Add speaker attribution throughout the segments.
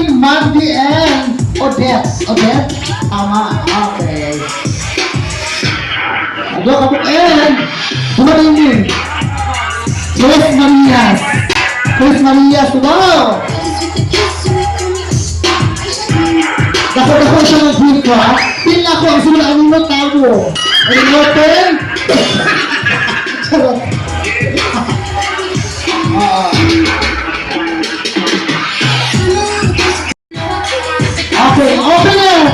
Speaker 1: Melvin, Mandy, and Odette. Odette? Tama. Okay. Ado ka po. And, dumating din. Chris Marias. Chris Marias, wow! Dako siya ng green ko, ha? Pila ko ang sila ang mga tao. Ay, open! Charot. Okay, open it!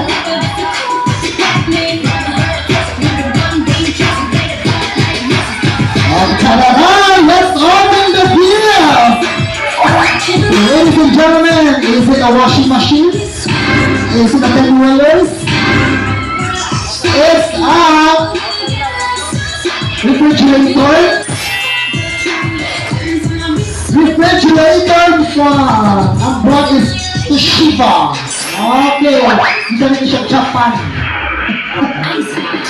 Speaker 1: Let's open the beer! Ladies and gentlemen, is it a washing machine? Is it a penwellers? It's a refrigerator. Refrigerator one. Ang brand is Toshiba. Okay. Dito na siya Japan.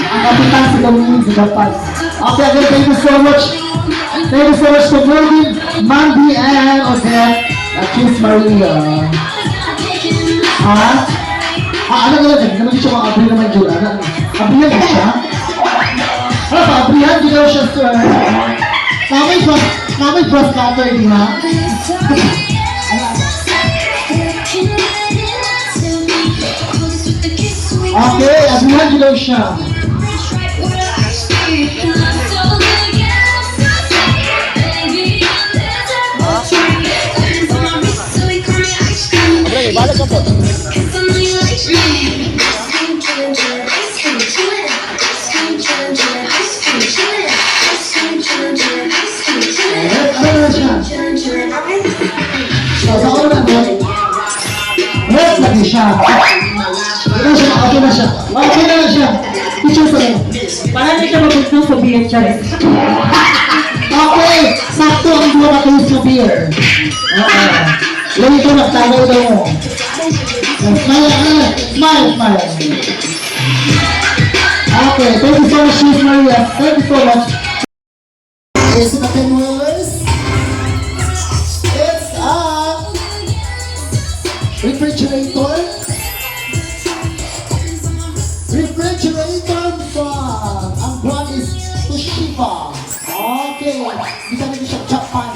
Speaker 1: Ang kapitan sa gawin sa Japan. Okay, again, thank you so much. Thank you so much to Melvin, Mandy, and Odette. Kiss Maria. Ano nga lang, naman siya mga abri naman dyan. Abrihan ba siya? Ano ba, abrihan? Di daw siya, sir. Namay cross cover, di ha? Okay, abrihan di daw siya.
Speaker 2: Balik ka po.
Speaker 1: Lagi siya. Ito siya, okay na siya. Okay na siya. Picture ko lang.
Speaker 3: Para na siya mabuntong sa beer, Charis.
Speaker 1: Okay, sakto ang dua na kayo sa beer. Lagi ko nagtagaw daw mo. Smile. Okay, thank you so much, Miss Maria. Thank you so much. Is it a penwellers? It's a refrigerator. Refrigerator brand. Ang brand is Toshiba. Okay, dito na siya Japan.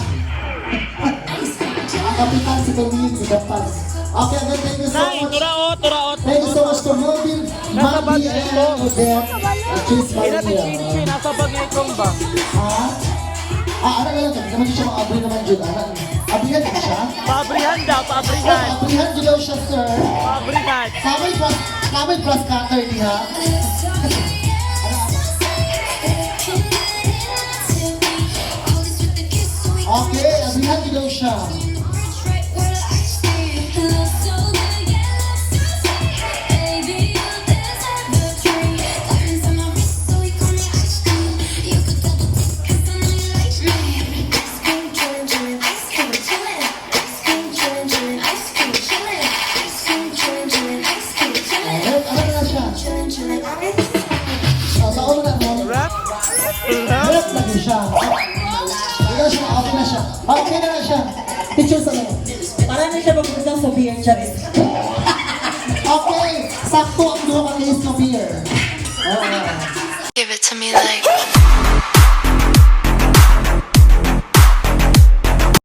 Speaker 1: Ang kapitan si Melvin sa Japan. Okay, again, thank you so much.
Speaker 2: Turaot.
Speaker 1: Thank you so much to Melvin, Mandy, and Odette. Kiss Maria.
Speaker 2: Nasa bag niya itong ba?
Speaker 1: Ano nga lang, naman siya mga abri naman dyan. Abrihan ka siya?
Speaker 2: Pabrihan daw, pabrihan.
Speaker 1: Abrihan dyan daw siya, sir.
Speaker 2: Pabrihan.
Speaker 1: Kamay cross cutter niya. Okay, abrihan dyan daw siya. Rap lagi siya. Okay na siya. Picture sa mga.
Speaker 3: Para na siya mabuntong sa beer, Charis.
Speaker 1: Okay, sakto ang dua ka kayo sa beer.
Speaker 4: Give it to me like